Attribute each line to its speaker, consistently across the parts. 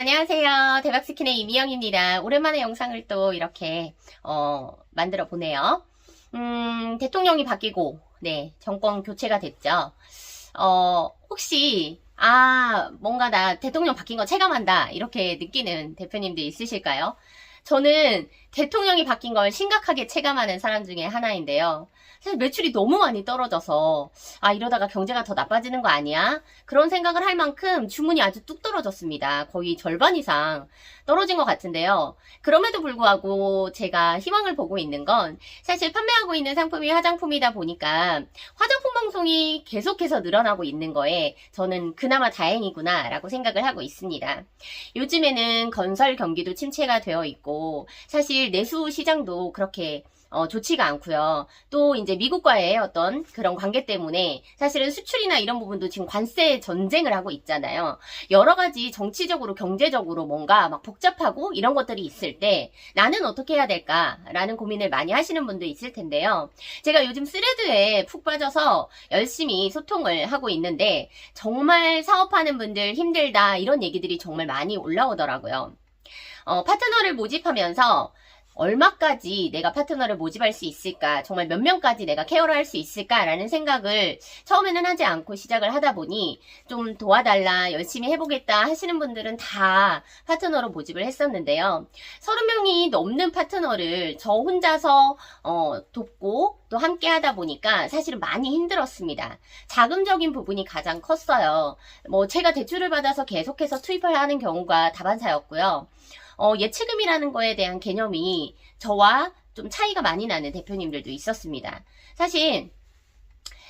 Speaker 1: 안녕하세요. 대박스킨의 이미영입니다. 오랜만에 영상을 또 이렇게 만들어 보네요. 대통령이 바뀌고 네, 정권 교체가 됐죠. 혹시 뭔가 나 대통령 바뀐 거 체감한다 이렇게 느끼는 대표님들 있으실까요? 저는 대통령이 바뀐 걸 심각하게 체감하는 사람 중에 하나인데요. 사실 매출이 너무 많이 떨어져서 이러다가 경제가 더 나빠지는 거 아니야? 그런 생각을 할 만큼 주문이 아주 뚝 떨어졌습니다. 거의 절반 이상 떨어진 것 같은데요. 그럼에도 불구하고 제가 희망을 보고 있는 건 사실 판매하고 있는 상품이 화장품이다 보니까 화장품 방송이 계속해서 늘어나고 있는 거에 저는 그나마 다행이구나 라고 생각을 하고 있습니다. 요즘에는 건설 경기도 침체가 되어 있고 사실 내수 시장도 그렇게 좋지가 않고요. 또 이제 미국과의 어떤 그런 관계 때문에 사실은 수출이나 이런 부분도 지금 관세 전쟁을 하고 있잖아요. 여러 가지 정치적으로 경제적으로 뭔가 막 복잡하고 이런 것들이 있을 때 나는 어떻게 해야 될까라는 고민을 많이 하시는 분도 있을 텐데요. 제가 요즘 스레드에 푹 빠져서 열심히 소통을 하고 있는데 정말 사업하는 분들 힘들다 이런 얘기들이 정말 많이 올라오더라고요. 파트너를 모집하면서 얼마까지 내가 파트너를 모집할 수 있을까, 정말 몇 명까지 내가 케어를 할 수 있을까라는 생각을 처음에는 하지 않고 시작을 하다 보니 좀 도와달라, 열심히 해보겠다 하시는 분들은 다 파트너로 모집을 했었는데요. 30명이 넘는 파트너를 저 혼자서 돕고 또 함께 하다 보니까 사실은 많이 힘들었습니다. 자금적인 부분이 가장 컸어요. 제가 대출을 받아서 계속해서 투입을 하는 경우가 다반사였고요. 예치금이라는 거에 대한 개념이 저와 좀 차이가 많이 나는 대표님들도 있었습니다. 사실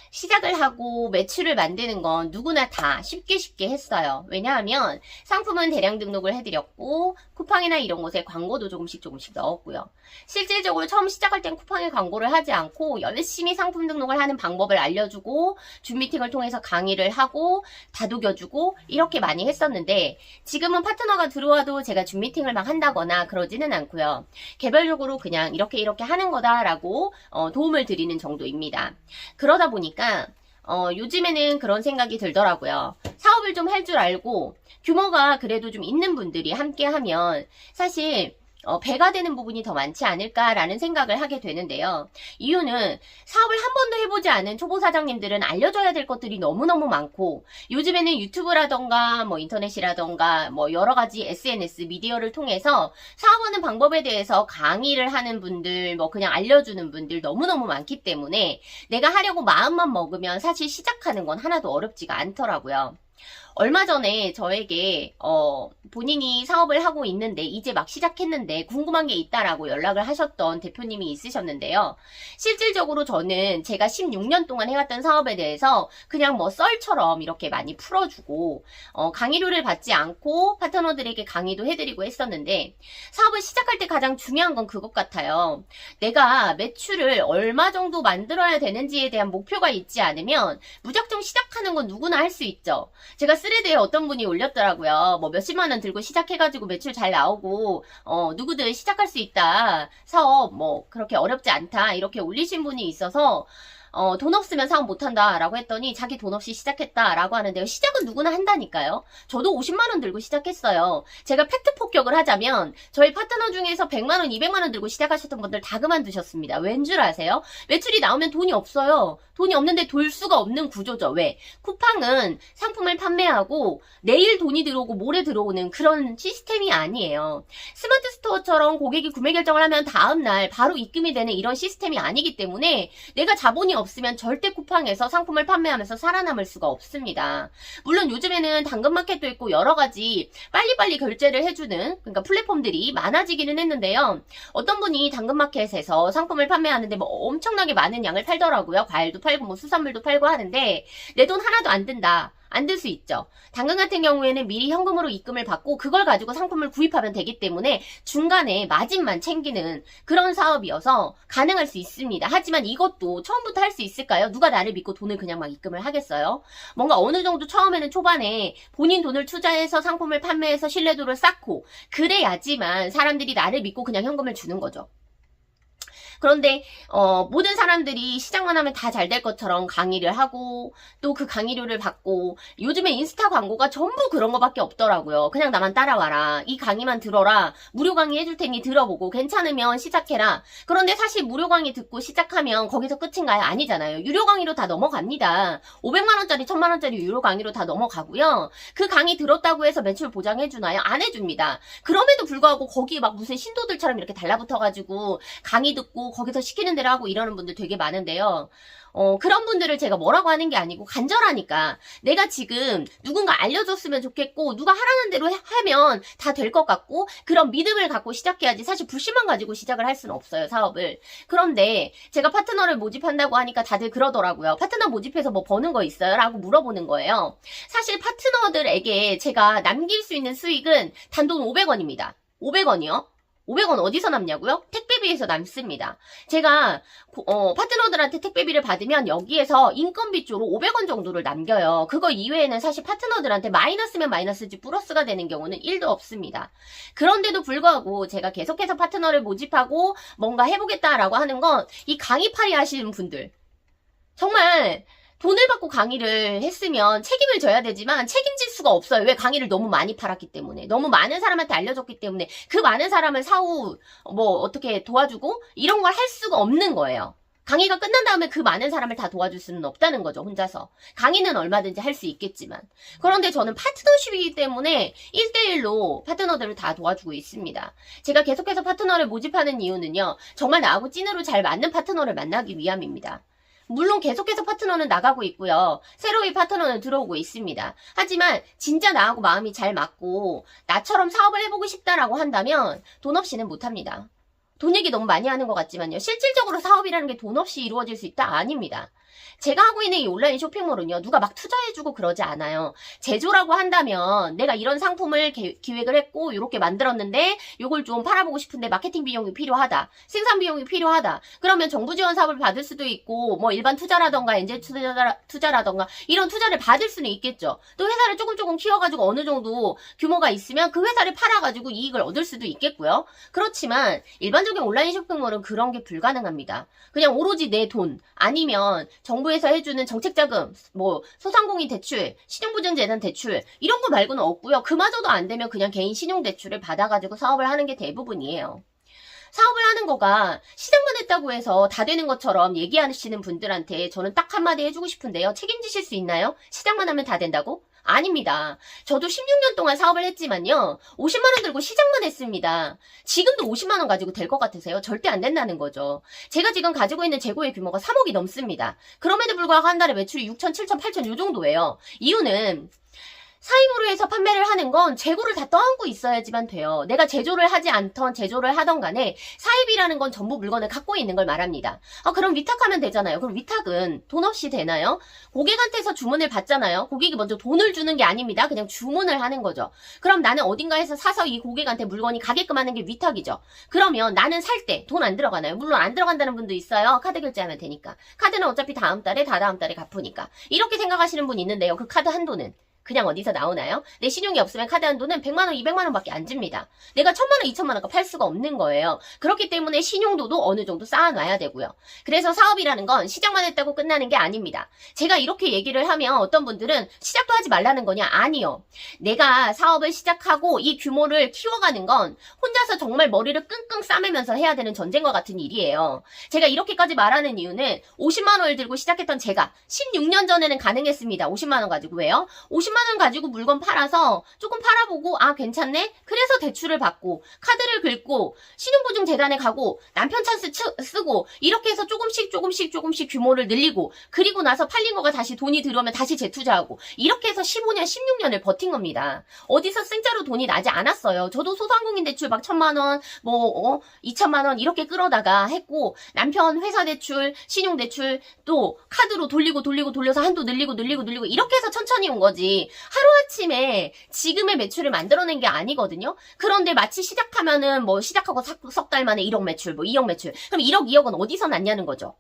Speaker 1: 시작을 하고 매출을 만드는 건 누구나 다 쉽게 했어요. 왜냐하면 상품은 대량 등록을 해드렸고 쿠팡이나 이런 곳에 광고도 조금씩 넣었고요. 실질적으로 처음 시작할 땐 쿠팡에 광고를 하지 않고 열심히 상품 등록을 하는 방법을 알려주고 줌 미팅을 통해서 강의를 하고 다독여주고 이렇게 많이 했었는데 지금은 파트너가 들어와도 제가 줌 미팅을 막 한다거나 그러지는 않고요. 개별적으로 그냥 이렇게 하는 거다라고 도움을 드리는 정도입니다. 그러다 보니까 요즘에는 그런 생각이 들더라고요. 사업을 좀 할 줄 알고 규모가 그래도 좀 있는 분들이 함께 하면 사실 배가 되는 부분이 더 많지 않을까라는 생각을 하게 되는데요. 이유는 사업을 한 번도 해보지 않은 초보 사장님들은 알려줘야 될 것들이 너무너무 많고 요즘에는 유튜브라던가 인터넷이라던가 여러 가지 SNS 미디어를 통해서 사업하는 방법에 대해서 강의를 하는 분들 그냥 알려주는 분들 너무너무 많기 때문에 내가 하려고 마음만 먹으면 사실 시작하는 건 하나도 어렵지가 않더라고요. 얼마 전에 저에게 본인이 사업을 하고 있는데 이제 막 시작했는데 궁금한 게 있다라고 연락을 하셨던 대표님이 있으셨는데요. 실질적으로 저는 제가 16년 동안 해왔던 사업에 대해서 그냥 썰처럼 이렇게 많이 풀어주고 강의료를 받지 않고 파트너들에게 강의도 해드리고 했었는데 사업을 시작할 때 가장 중요한 건 그것 같아요. 내가 매출을 얼마 정도 만들어야 되는지에 대한 목표가 있지 않으면 무작정 시작하는 건 누구나 할 수 있죠. 제가 스레드에 어떤 분이 올렸더라고요. 몇십만 원 들고 시작해가지고 매출 잘 나오고 누구든 시작할 수 있다. 사업 그렇게 어렵지 않다. 이렇게 올리신 분이 있어서 돈 없으면 사업 못한다 라고 했더니 자기 돈 없이 시작했다 라고 하는데요. 시작은 누구나 한다니까요. 저도 50만원 들고 시작했어요. 제가 팩트 폭격을 하자면 저희 파트너 중에서 100만원, 200만원 들고 시작하셨던 분들 다 그만두셨습니다. 왠 줄 아세요? 매출이 나오면 돈이 없어요. 돈이 없는데 돌 수가 없는 구조죠. 왜? 쿠팡은 상품을 판매하고 내일 돈이 들어오고 모레 들어오는 그런 시스템이 아니에요. 스마트 스토어처럼 고객이 구매 결정을 하면 다음날 바로 입금이 되는 이런 시스템이 아니기 때문에 내가 자본이 없으면 절대 쿠팡에서 상품을 판매하면서 살아남을 수가 없습니다. 물론 요즘에는 당근마켓도 있고 여러 가지 빨리빨리 결제를 해주는 그러니까 플랫폼들이 많아지기는 했는데요. 어떤 분이 당근마켓에서 상품을 판매하는데 엄청나게 많은 양을 팔더라고요. 과일도 팔고 수산물도 팔고 하는데 내 돈 하나도 안 든다. 안 들 수 있죠. 당근 같은 경우에는 미리 현금으로 입금을 받고 그걸 가지고 상품을 구입하면 되기 때문에 중간에 마진만 챙기는 그런 사업이어서 가능할 수 있습니다. 하지만 이것도 처음부터 할 수 있을까요? 누가 나를 믿고 돈을 그냥 막 입금을 하겠어요? 뭔가 어느 정도 처음에는 초반에 본인 돈을 투자해서 상품을 판매해서 신뢰도를 쌓고 그래야지만 사람들이 나를 믿고 그냥 현금을 주는 거죠. 그런데 모든 사람들이 시작만 하면 다 잘 될 것처럼 강의를 하고 또 그 강의료를 받고 요즘에 인스타 광고가 전부 그런 거밖에 없더라고요. 그냥 나만 따라와라. 이 강의만 들어라. 무료 강의 해줄 테니 들어보고 괜찮으면 시작해라. 그런데 사실 무료 강의 듣고 시작하면 거기서 끝인가요? 아니잖아요. 유료 강의로 다 넘어갑니다. 500만 원짜리 1000만 원짜리 유료 강의로 다 넘어가고요. 그 강의 들었다고 해서 매출 보장해주나요? 안 해줍니다. 그럼에도 불구하고 거기에 막 무슨 신도들처럼 이렇게 달라붙어가지고 강의 듣고 거기서 시키는 대로 하고 이러는 분들 되게 많은데요. 그런 분들을 제가 뭐라고 하는 게 아니고 간절하니까 내가 지금 누군가 알려줬으면 좋겠고 누가 하라는 대로 하면 다 될 것 같고 그런 믿음을 갖고 시작해야지 사실 불신만 가지고 시작을 할 수는 없어요, 사업을. 그런데 제가 파트너를 모집한다고 하니까 다들 그러더라고요. 파트너 모집해서 뭐 버는 거 있어요? 라고 물어보는 거예요. 사실 파트너들에게 제가 남길 수 있는 수익은 단돈 500원입니다. 500원이요? 500원 어디서 남냐고요? 택배비에서 남습니다. 제가 파트너들한테 택배비를 받으면 여기에서 인건비 쪽으로 500원 정도를 남겨요. 그거 이외에는 사실 파트너들한테 마이너스면 마이너스지 플러스가 되는 경우는 1도 없습니다. 그런데도 불구하고 제가 계속해서 파트너를 모집하고 뭔가 해보겠다라고 하는 건 이 강의팔이 하시는 분들 정말 돈을 받고 강의를 했으면 책임을 져야 되지만 책임질 수가 없어요. 왜? 강의를 너무 많이 팔았기 때문에. 너무 많은 사람한테 알려줬기 때문에 그 많은 사람을 사후 어떻게 도와주고 이런 걸 할 수가 없는 거예요. 강의가 끝난 다음에 그 많은 사람을 다 도와줄 수는 없다는 거죠, 혼자서. 강의는 얼마든지 할 수 있겠지만. 그런데 저는 파트너십이기 때문에 1대1로 파트너들을 다 도와주고 있습니다. 제가 계속해서 파트너를 모집하는 이유는요, 정말 나하고 찐으로 잘 맞는 파트너를 만나기 위함입니다. 물론 계속해서 파트너는 나가고 있고요. 새로운 파트너는 들어오고 있습니다. 하지만 진짜 나하고 마음이 잘 맞고 나처럼 사업을 해보고 싶다라고 한다면 돈 없이는 못합니다. 돈 얘기 너무 많이 하는 것 같지만요. 실질적으로 사업이라는 게 돈 없이 이루어질 수 있다? 아닙니다. 제가 하고 있는 이 온라인 쇼핑몰은요. 누가 막 투자해주고 그러지 않아요. 제조라고 한다면 내가 이런 상품을 기획을 했고 이렇게 만들었는데 이걸 좀 팔아보고 싶은데 마케팅 비용이 필요하다. 생산 비용이 필요하다. 그러면 정부 지원 사업을 받을 수도 있고 뭐 일반 투자라던가 엔젤 투자라던가 이런 투자를 받을 수는 있겠죠. 또 회사를 조금 키워가지고 어느 정도 규모가 있으면 그 회사를 팔아가지고 이익을 얻을 수도 있겠고요. 그렇지만 일반적인 온라인 쇼핑몰은 그런 게 불가능합니다. 그냥 오로지 내 돈 아니면 정부에서 해주는 정책자금, 소상공인 대출, 신용보증재단 대출 이런 거 말고는 없고요. 그마저도 안 되면 그냥 개인 신용대출을 받아가지고 사업을 하는 게 대부분이에요. 사업을 하는 거가 시작만 했다고 해서 다 되는 것처럼 얘기하시는 분들한테 저는 딱 한마디 해주고 싶은데요. 책임지실 수 있나요? 시작만 하면 다 된다고? 아닙니다. 저도 16년 동안 사업을 했지만요. 50만 원 들고 시작만 했습니다. 지금도 50만 원 가지고 될 것 같으세요? 절대 안 된다는 거죠. 제가 지금 가지고 있는 재고의 규모가 3억이 넘습니다. 그럼에도 불구하고 한 달에 매출이 6천, 7천, 8천 요 정도예요. 이유는 사입으로 해서 판매를 하는 건 재고를 다 떠안고 있어야지만 돼요. 내가 제조를 하지 않던 제조를 하던 간에 사입이라는 건 전부 물건을 갖고 있는 걸 말합니다. 그럼 위탁하면 되잖아요. 그럼 위탁은 돈 없이 되나요? 고객한테서 주문을 받잖아요. 고객이 먼저 돈을 주는 게 아닙니다. 그냥 주문을 하는 거죠. 그럼 나는 어딘가에서 사서 이 고객한테 물건이 가게끔 하는 게 위탁이죠. 그러면 나는 살 때 돈 안 들어가나요? 물론 안 들어간다는 분도 있어요. 카드 결제하면 되니까. 카드는 어차피 다다음 달에 갚으니까. 이렇게 생각하시는 분 있는데요. 그 카드 한도는 그냥 어디서 나오나요? 내 신용이 없으면 카드 한도는 100만 원, 200만 원밖에 안 줍니다. 내가 1000만 원, 2천만 원가 팔 수가 없는 거예요. 그렇기 때문에 신용도도 어느 정도 쌓아놔야 되고요. 그래서 사업이라는 건 시작만 했다고 끝나는 게 아닙니다. 제가 이렇게 얘기를 하면 어떤 분들은 시작도 하지 말라는 거냐? 아니요. 내가 사업을 시작하고 이 규모를 키워가는 건 혼자서 정말 머리를 끙끙 싸매면서 해야 되는 전쟁과 같은 일이에요. 제가 이렇게까지 말하는 이유는 50만 원을 들고 시작했던 제가 16년 전에는 가능했습니다. 50만 원 가지고. 왜요? 50만 원 가지고 물건 팔아서 조금 팔아보고 괜찮네? 그래서 대출을 받고 카드를 긁고 신용보증재단에 가고 남편 찬스 쓰고 이렇게 해서 조금씩 규모를 늘리고 그리고 나서 팔린 거가 다시 돈이 들어오면 다시 재투자하고 이렇게 해서 15년, 16년을 버틴 겁니다. 어디서 생짜로 돈이 나지 않았어요. 저도 소상공인 대출 막 1000만 원, 2천만 원 이렇게 끌어다가 했고 남편 회사 대출, 신용 대출 또 카드로 돌려서 한도 늘리고 이렇게 해서 천천히 온 거지. 하루아침에 지금의 매출을 만들어낸 게 아니거든요. 그런데 마치 시작하면은 시작하고 석 달 만에 1억 매출, 2억 매출. 그럼 1억, 2억은 어디서 났냐는 거죠.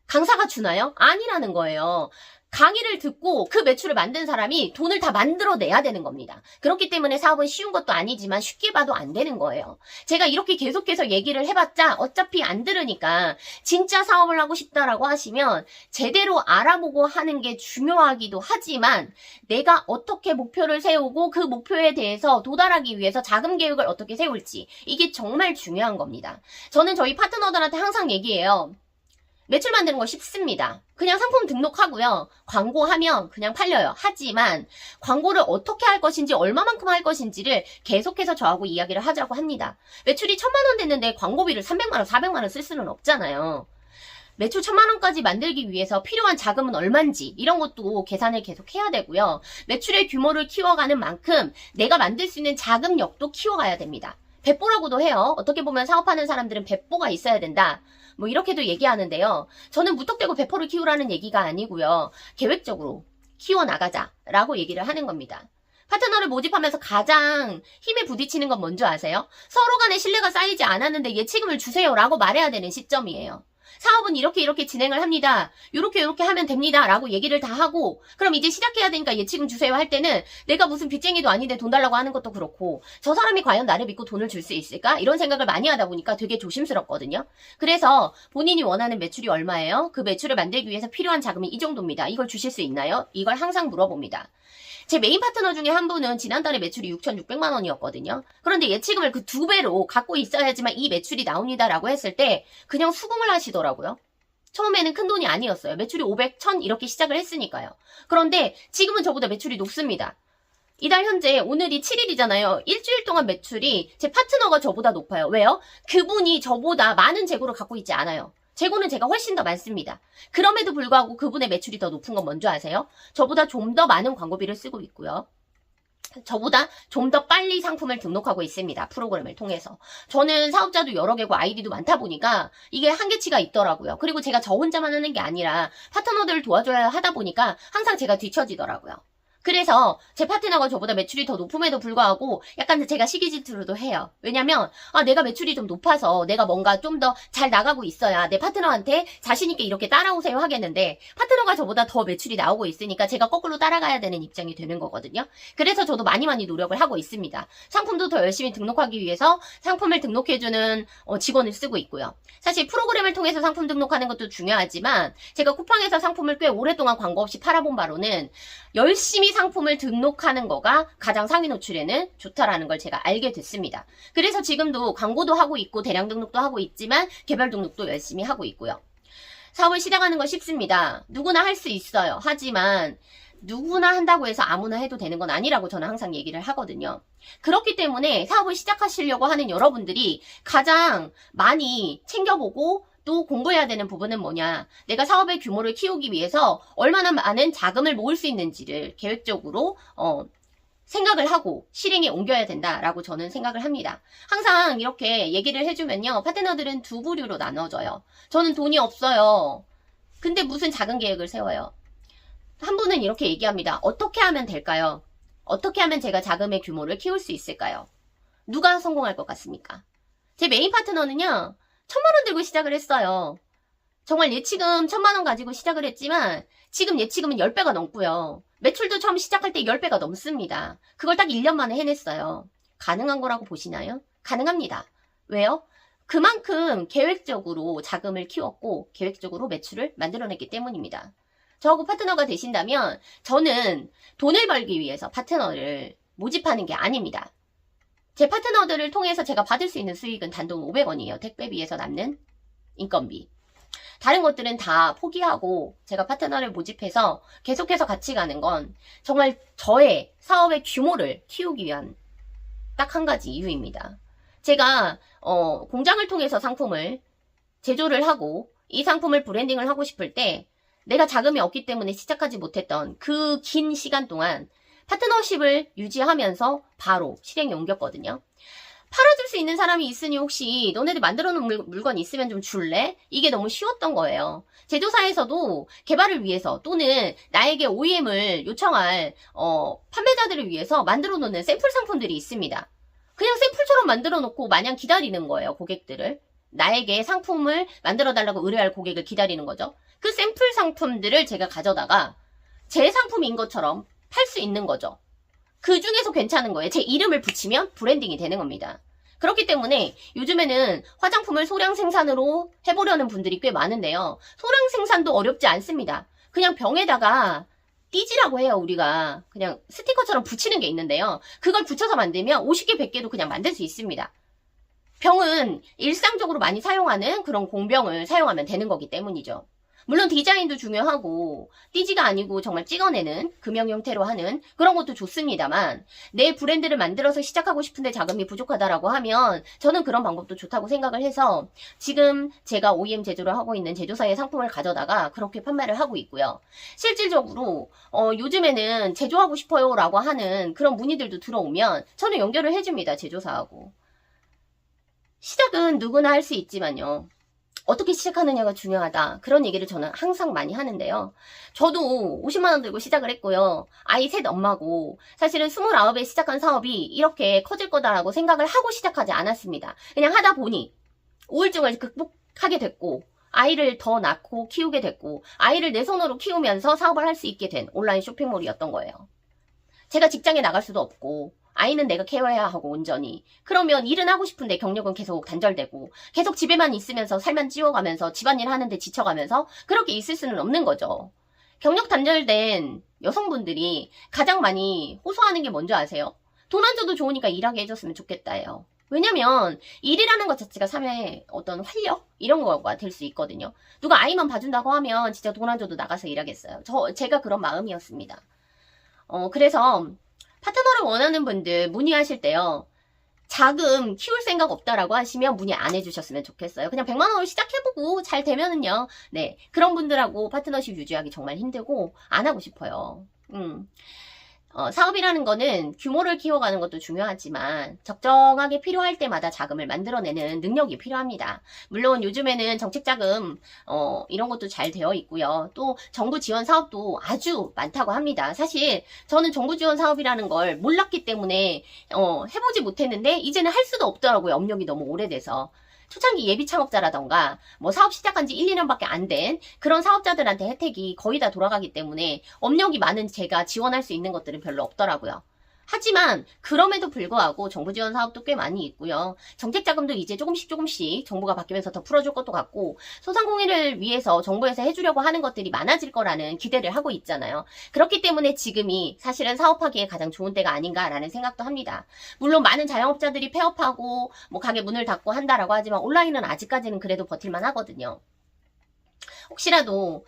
Speaker 1: 강사가 주나요? 아니라는 거예요. 강의를 듣고 그 매출을 만든 사람이 돈을 다 만들어내야 되는 겁니다. 그렇기 때문에 사업은 쉬운 것도 아니지만 쉽게 봐도 안 되는 거예요. 제가 이렇게 계속해서 얘기를 해봤자 어차피 안 들으니까 진짜 사업을 하고 싶다라고 하시면 제대로 알아보고 하는 게 중요하기도 하지만 내가 어떻게 목표를 세우고 그 목표에 대해서 도달하기 위해서 자금 계획을 어떻게 세울지 이게 정말 중요한 겁니다. 저는 저희 파트너들한테 항상 얘기해요. 매출 만드는 거 쉽습니다. 그냥 상품 등록하고요. 광고하면 그냥 팔려요. 하지만 광고를 어떻게 할 것인지 얼마만큼 할 것인지를 계속해서 저하고 이야기를 하자고 합니다. 매출이 1,000만 원 됐는데 광고비를 300만 원, 400만 원 쓸 수는 없잖아요. 매출 1,000만 원까지 만들기 위해서 필요한 자금은 얼만지 이런 것도 계산을 계속 해야 되고요. 매출의 규모를 키워가는 만큼 내가 만들 수 있는 자금력도 키워가야 됩니다. 배포라고도 해요. 어떻게 보면 사업하는 사람들은 배포가 있어야 된다. 뭐 이렇게도 얘기하는데요. 저는 무턱대고 배포를 키우라는 얘기가 아니고요. 계획적으로 키워나가자라고 얘기를 하는 겁니다. 파트너를 모집하면서 가장 힘에 부딪히는 건 뭔지 아세요? 서로 간에 신뢰가 쌓이지 않았는데 예치금을 주세요라고 말해야 되는 시점이에요. 사업은 이렇게 진행을 합니다. 요렇게 하면 됩니다. 라고 얘기를 다 하고 그럼 이제 시작해야 되니까 예치금 주세요 할 때는 내가 무슨 빚쟁이도 아닌데 돈 달라고 하는 것도 그렇고 저 사람이 과연 나를 믿고 돈을 줄 수 있을까? 이런 생각을 많이 하다 보니까 되게 조심스럽거든요. 그래서 본인이 원하는 매출이 얼마예요? 그 매출을 만들기 위해서 필요한 자금이 이 정도입니다. 이걸 주실 수 있나요? 이걸 항상 물어봅니다. 제 메인 파트너 중에 한 분은 지난달에 매출이 6,600만 원이었거든요. 그런데 예치금을 그 2배로 갖고 있어야지만 이 매출이 나옵니다라고 했을 때 그냥 수긍을 하시더라고요. 처음에는 큰 돈이 아니었어요. 매출이 500, 1000 이렇게 시작을 했으니까요. 그런데 지금은 저보다 매출이 높습니다. 이달 현재 오늘이 7일이잖아요. 일주일 동안 매출이 제 파트너가 저보다 높아요. 왜요? 그분이 저보다 많은 재고를 갖고 있지 않아요. 재고는 제가 훨씬 더 많습니다. 그럼에도 불구하고 그분의 매출이 더 높은 건 뭔지 아세요? 저보다 좀 더 많은 광고비를 쓰고 있고요. 저보다 좀 더 빨리 상품을 등록하고 있습니다. 프로그램을 통해서. 저는 사업자도 여러 개고 아이디도 많다 보니까 이게 한계치가 있더라고요. 그리고 제가 저 혼자만 하는 게 아니라 파트너들을 도와줘야 하다 보니까 항상 제가 뒤처지더라고요. 그래서 제 파트너가 저보다 매출이 더 높음에도 불구하고 약간 제가 시기 질투로도 해요. 왜냐면 내가 매출이 좀 높아서 내가 뭔가 좀 더 잘 나가고 있어야 내 파트너한테 자신 있게 이렇게 따라오세요 하겠는데 파트너가 저보다 더 매출이 나오고 있으니까 제가 거꾸로 따라가야 되는 입장이 되는 거거든요. 그래서 저도 많이 노력을 하고 있습니다. 상품도 더 열심히 등록하기 위해서 상품을 등록해주는 직원을 쓰고 있고요. 사실 프로그램을 통해서 상품 등록하는 것도 중요하지만 제가 쿠팡에서 상품을 꽤 오랫동안 광고 없이 팔아본 바로는 열심히 상품을 등록하는 거가 가장 상위 노출에는 좋다라는 걸 제가 알게 됐습니다. 그래서 지금도 광고도 하고 있고 대량 등록도 하고 있지만 개별 등록도 열심히 하고 있고요. 사업을 시작하는 건 쉽습니다. 누구나 할 수 있어요. 하지만 누구나 한다고 해서 아무나 해도 되는 건 아니라고 저는 항상 얘기를 하거든요. 그렇기 때문에 사업을 시작하시려고 하는 여러분들이 가장 많이 챙겨보고 또 공부해야 되는 부분은 뭐냐, 내가 사업의 규모를 키우기 위해서 얼마나 많은 자금을 모을 수 있는지를 계획적으로 생각을 하고 실행에 옮겨야 된다라고 저는 생각을 합니다. 항상 이렇게 얘기를 해주면요, 파트너들은 두 부류로 나눠져요. 저는 돈이 없어요. 근데 무슨 작은 계획을 세워요. 한 분은 이렇게 얘기합니다. 어떻게 하면 될까요? 어떻게 하면 제가 자금의 규모를 키울 수 있을까요? 누가 성공할 것 같습니까? 제 메인 파트너는요, 1,000만 원 들고 시작을 했어요. 정말 예치금 1,000만 원 가지고 시작을 했지만 지금 예치금은 10배가 넘고요. 매출도 처음 시작할 때 10배가 넘습니다. 그걸 딱 1년 만에 해냈어요. 가능한 거라고 보시나요? 가능합니다. 왜요? 그만큼 계획적으로 자금을 키웠고 계획적으로 매출을 만들어냈기 때문입니다. 저하고 파트너가 되신다면 저는 돈을 벌기 위해서 파트너를 모집하는 게 아닙니다. 제 파트너들을 통해서 제가 받을 수 있는 수익은 단돈 500원이에요. 택배비에서 남는 인건비. 다른 것들은 다 포기하고 제가 파트너를 모집해서 계속해서 같이 가는 건 정말 저의 사업의 규모를 키우기 위한 딱 한 가지 이유입니다. 제가 공장을 통해서 상품을 제조를 하고 이 상품을 브랜딩을 하고 싶을 때 내가 자금이 없기 때문에 시작하지 못했던 그 긴 시간 동안 파트너십을 유지하면서 바로 실행에 옮겼거든요. 팔아줄 수 있는 사람이 있으니 혹시 너네들 만들어 놓은 물건 있으면 좀 줄래? 이게 너무 쉬웠던 거예요. 제조사에서도 개발을 위해서 또는 나에게 OEM을 요청할 판매자들을 위해서 만들어 놓는 샘플 상품들이 있습니다. 그냥 샘플처럼 만들어 놓고 마냥 기다리는 거예요, 고객들을. 나에게 상품을 만들어 달라고 의뢰할 고객을 기다리는 거죠. 그 샘플 상품들을 제가 가져다가 제 상품인 것처럼 팔 수 있는 거죠. 그 중에서 괜찮은 거예요. 제 이름을 붙이면 브랜딩이 되는 겁니다. 그렇기 때문에 요즘에는 화장품을 소량 생산으로 해보려는 분들이 꽤 많은데요. 소량 생산도 어렵지 않습니다. 그냥 병에다가 띠지라고 해요. 우리가 그냥 스티커처럼 붙이는 게 있는데요. 그걸 붙여서 만들면 50개, 100개도 그냥 만들 수 있습니다. 병은 일상적으로 많이 사용하는 그런 공병을 사용하면 되는 거기 때문이죠. 물론 디자인도 중요하고 띠지가 아니고 정말 찍어내는 금형 형태로 하는 그런 것도 좋습니다만 내 브랜드를 만들어서 시작하고 싶은데 자금이 부족하다라고 하면 저는 그런 방법도 좋다고 생각을 해서 지금 제가 OEM 제조를 하고 있는 제조사의 상품을 가져다가 그렇게 판매를 하고 있고요. 실질적으로 요즘에는 제조하고 싶어요 라고 하는 그런 문의들도 들어오면 저는 연결을 해줍니다. 제조사하고. 시작은 누구나 할 수 있지만요. 어떻게 시작하느냐가 중요하다. 그런 얘기를 저는 항상 많이 하는데요. 저도 50만 원 들고 시작을 했고요. 아이 셋 엄마고 사실은 29에 시작한 사업이 이렇게 커질 거다라고 생각을 하고 시작하지 않았습니다. 그냥 하다 보니 우울증을 극복하게 됐고 아이를 더 낳고 키우게 됐고 아이를 내 손으로 키우면서 사업을 할 수 있게 된 온라인 쇼핑몰이었던 거예요. 제가 직장에 나갈 수도 없고 아이는 내가 케어해야 하고 온전히. 그러면 일은 하고 싶은데 경력은 계속 단절되고 계속 집에만 있으면서 살만 찌워가면서 집안일 하는데 지쳐가면서 그렇게 있을 수는 없는 거죠. 경력 단절된 여성분들이 가장 많이 호소하는 게 뭔지 아세요? 돈 안 줘도 좋으니까 일하게 해줬으면 좋겠다예요. 왜냐면 일이라는 것 자체가 삶의 어떤 활력? 이런 거가 될 수 있거든요. 누가 아이만 봐준다고 하면 진짜 돈 안 줘도 나가서 일하겠어요. 제가 그런 마음이었습니다. 그래서 파트너를 원하는 분들 문의하실 때요. 자금 키울 생각 없다라고 하시면 문의 안 해주셨으면 좋겠어요. 그냥 100만 원으로 시작해보고 잘 되면은요. 네, 그런 분들하고 파트너십 유지하기 정말 힘들고 안 하고 싶어요. 사업이라는 거는 규모를 키워가는 것도 중요하지만 적정하게 필요할 때마다 자금을 만들어내는 능력이 필요합니다. 물론 요즘에는 정책자금 이런 것도 잘 되어 있고요. 또 정부 지원 사업도 아주 많다고 합니다. 사실 저는 정부 지원 사업이라는 걸 몰랐기 때문에 해보지 못했는데 이제는 할 수도 없더라고요. 업력이 너무 오래돼서. 초창기 예비 창업자라던가 뭐 사업 시작한 지 1, 2년밖에 안 된 그런 사업자들한테 혜택이 거의 다 돌아가기 때문에 업력이 많은 제가 지원할 수 있는 것들은 별로 없더라고요. 하지만 그럼에도 불구하고 정부 지원 사업도 꽤 많이 있고요. 정책 자금도 이제 조금씩 정부가 바뀌면서 더 풀어줄 것도 같고 소상공인을 위해서 정부에서 해주려고 하는 것들이 많아질 거라는 기대를 하고 있잖아요. 그렇기 때문에 지금이 사실은 사업하기에 가장 좋은 때가 아닌가라는 생각도 합니다. 물론 많은 자영업자들이 폐업하고 뭐 가게 문을 닫고 한다라고 하지만 온라인은 아직까지는 그래도 버틸만 하거든요. 혹시라도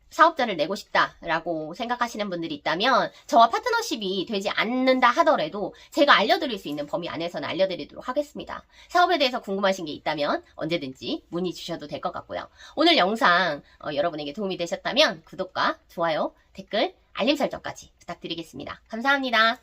Speaker 1: 사업자를 내고 싶다라고 생각하시는 분들이 있다면 저와 파트너십이 되지 않는다 하더라도 제가 알려드릴 수 있는 범위 안에서는 알려드리도록 하겠습니다. 사업에 대해서 궁금하신 게 있다면 언제든지 문의 주셔도 될 것 같고요. 오늘 영상 여러분에게 도움이 되셨다면 구독과 좋아요, 댓글, 알림 설정까지 부탁드리겠습니다. 감사합니다.